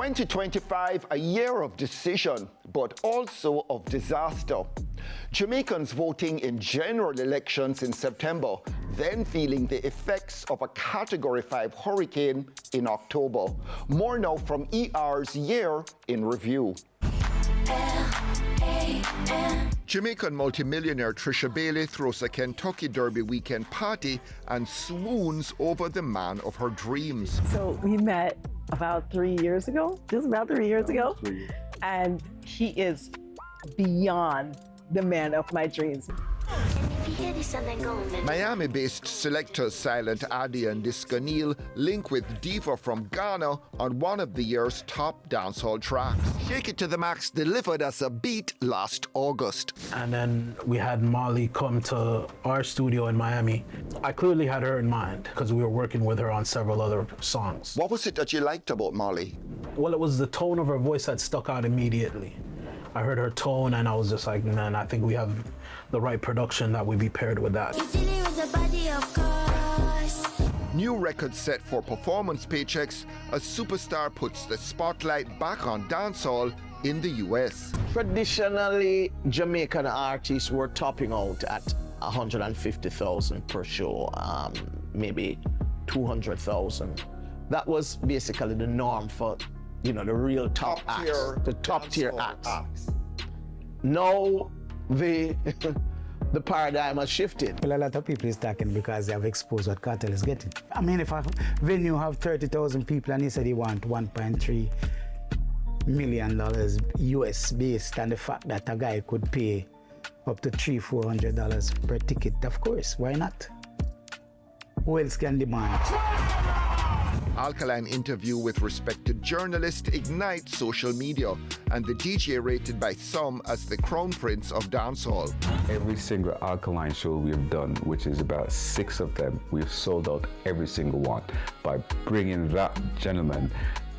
2025, a year of decision, but also of disaster. Jamaicans voting in general elections in September, then feeling the effects of a Category 5 hurricane in October. More now from ER's Year in Review. Jamaican multimillionaire Trisha Bailey throws a Kentucky Derby weekend party and swoons over the man of her dreams. So we met about 3 years ago, just about 3 years ago, and he is beyond the man of my dreams. Miami-based selectors Silent Addy and Discanil link with Diva from Ghana on one of the year's top dancehall tracks. Shake It to the Max delivered as a beat last August. And then we had Molly come to our studio in Miami. I clearly had her in mind because we were working with her on several other songs. What was it that you liked about Molly? Well, it was the tone of her voice that stuck out immediately. I heard her tone and I was just like, man, I think we have the right production that would be paired with that. New record set for performance paychecks as superstar puts the spotlight back on dancehall in the US. Traditionally, Jamaican artists were topping out at 150,000 per show, maybe 200,000. That was basically the norm for, the real top acts, the top tier acts. Now the paradigm has shifted. Well, a lot of people is talking because they have exposed what Cartel is getting. I mean, if a venue have 30,000 people and he said he want $1.3 million US based on the fact that a guy could pay up to $300-400 per ticket, of course, why not? Who else can demand? Alkaline interview with respected journalist ignites social media, and the DJ rated by some as the crown prince of dancehall. Every single Alkaline show we've done, which is about 6 of them, we've sold out every single one by bringing that gentleman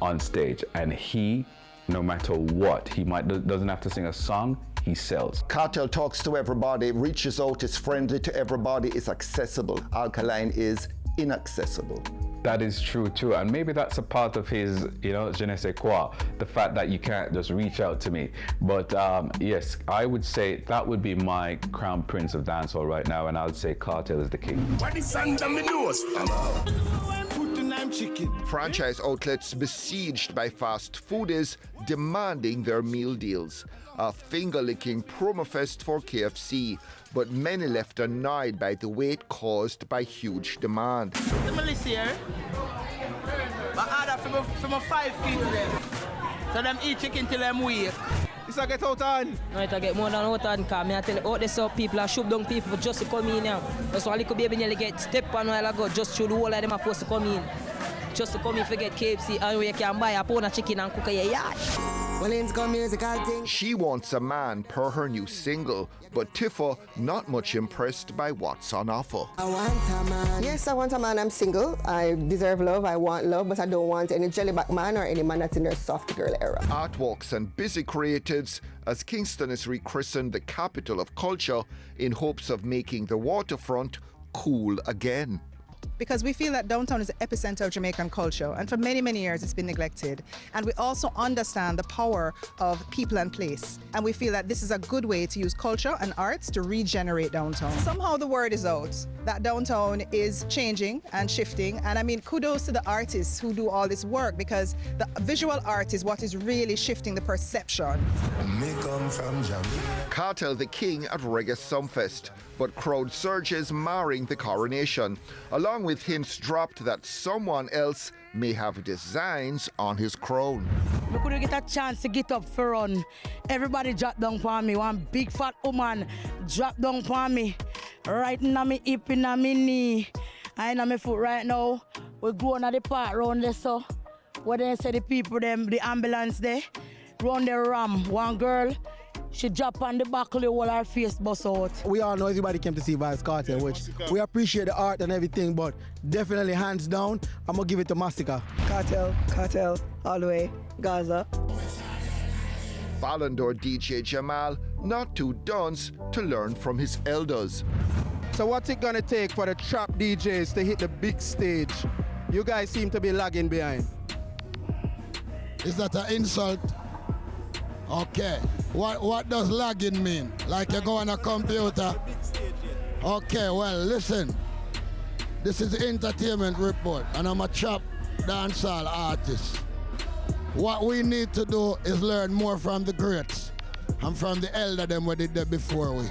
on stage, and he, no matter what, he doesn't have to sing a song, he sells. Cartel talks to everybody, reaches out, is friendly to everybody, is accessible. Alkaline is inaccessible. That is true too, and maybe that's a part of his, je ne sais quoi, the fact that you can't just reach out to me. But yes, I would say that would be my crown prince of dancehall right now, and I would say Cartel is the king. Franchise outlets besieged by fast foodies demanding their meal deals. A finger-licking promo fest for KFC, but many left annoyed by the wait caused by huge demand. The Melissa here, but order from a 5 kids there. So them eat chicken till them weak. It's a get out on. No, it get more than out on, because I tell you, out there so people are shoot down people just to come in now. That's why little baby nearly get step on while ago, just through the whole of them are forced to come in. Just to come in, forget KFC, and you can buy a pound of chicken and cook a yard. She wants a man per her new single, but Tifa not much impressed by what's on offer. I want a man. Yes, I want a man. I'm single. I deserve love. I want love, but I don't want any jellyback man or any man that's in their soft girl era. Artworks and busy creatives as Kingston is rechristened the capital of culture in hopes of making the waterfront cool again. Because we feel that downtown is the epicenter of Jamaican culture, and for many, many years it's been neglected. And we also understand the power of people and place. And we feel that this is a good way to use culture and arts to regenerate downtown. Somehow the word is out that downtown is changing and shifting. And I mean, kudos to the artists who do all this work, because the visual art is what is really shifting the perception. Cartel the king at Reggae Sumfest, but crowd surges marring the coronation, along with hints dropped that someone else may have designs on his crown. We could get a chance to get up for run. Everybody drop down for me. One big fat woman drop down for me. Right in my hip, in my knee. And in my foot right now. We're going at the park round there, so what they say the people, them, the ambulance there, run the ram. One girl, she drop on the buckle while her face bust out. We all know everybody came to see Vice Cartel, which we appreciate the art and everything, but definitely hands down, I'm gonna give it to Massacre. Cartel, all the way, Gaza. Ballon d'Or DJ Jamal not too dunce to learn from his elders. So what's it gonna take for the trap DJs to hit the big stage? You guys seem to be lagging behind. Is that an insult? Okay. What does lagging mean? Like you go on a computer? Okay, well, listen. This is the entertainment report, and I'm a trap dancehall artist. What we need to do is learn more from the greats and from the elder them who did that before we.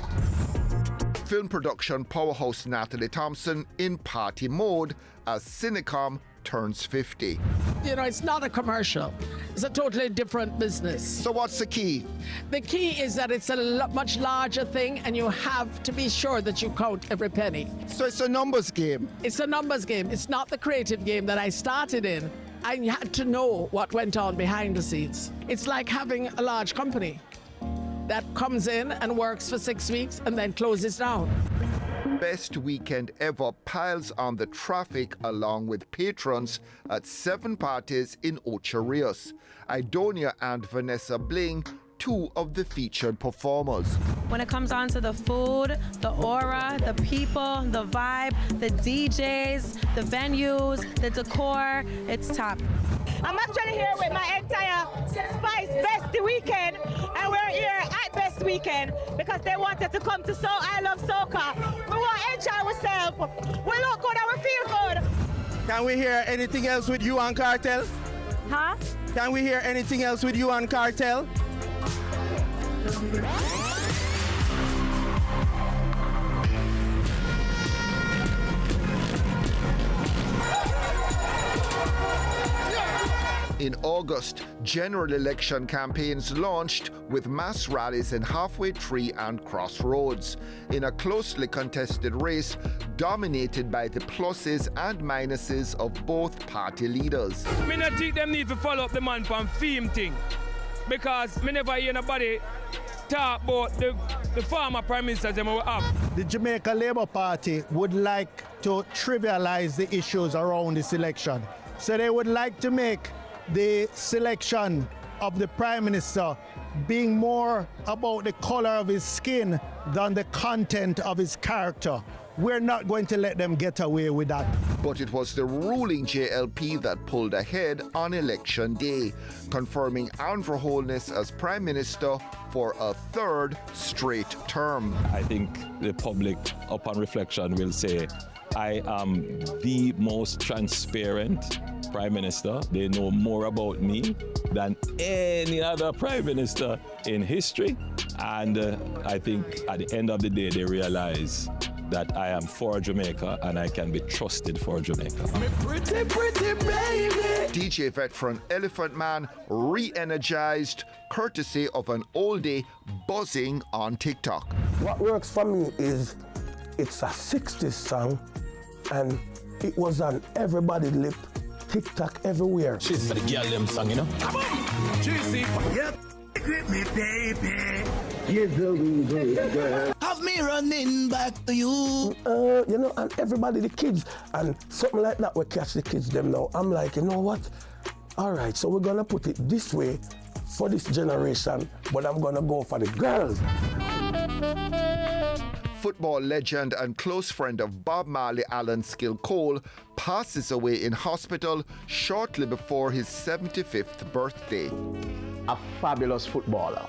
Film production powerhouse Natalie Thompson in party mode as Cinecom turns 50. You know, it's not a commercial. It's a totally different business. So what's the key? The key is that it's a much larger thing, and you have to be sure that you count every penny. So it's a numbers game? It's a numbers game. It's not the creative game that I started in. I had to know what went on behind the scenes. It's like having a large company that comes in and works for 6 weeks and then closes down. Best weekend ever piles on the traffic along with patrons at 7 parties in Ocho Rios. Idonia and Vanessa Bling, 2 of the featured performers. When it comes on to the food, the aura, the people, the vibe, the DJs, the venues, the decor, it's top. I'm actually here with my entire Spice Best Weekend, and we're here at Best Weekend because they wanted to come to I Love Soca. We want to enjoy ourselves. We look good and we feel good. Can we hear anything else with you and Cartel? Huh? Can we hear anything else with you and Cartel? In August, general election campaigns launched with mass rallies in Halfway Tree and Crossroads, in a closely contested race dominated by the pluses and minuses of both party leaders. Me not think them need to follow up the man from theme thing, because me never hear nobody talk about the former prime ministers them we have. The Jamaica Labour Party would like to trivialize the issues around this election. So they would like to make the selection of the Prime Minister being more about the color of his skin than the content of his character. We're not going to let them get away with that. But it was the ruling JLP that pulled ahead on election day, confirming Andrew Holness as Prime Minister for a 3rd straight term. I think the public, upon reflection, will say, I am the most transparent Prime Minister. They know more about me than any other Prime Minister in history. And I think at the end of the day, they realize that I am for Jamaica and I can be trusted for Jamaica. Pretty, pretty baby. DJ veteran Elephant Man re-energized courtesy of an oldie buzzing on TikTok. What works for me is it's a 60s song and it was on everybody's lip, TikTok everywhere. She's for the girl them song, you know? Come on! Juicy! Yep. With me, baby. Have me running back to you. You know, and everybody, the kids, and something like that will catch the kids them now. I'm like, you know what? All right, so we're gonna put it this way for this generation, but I'm gonna go for the girls. Football legend and close friend of Bob Marley, Allan Skill Cole, passes away in hospital shortly before his 75th birthday. A fabulous footballer.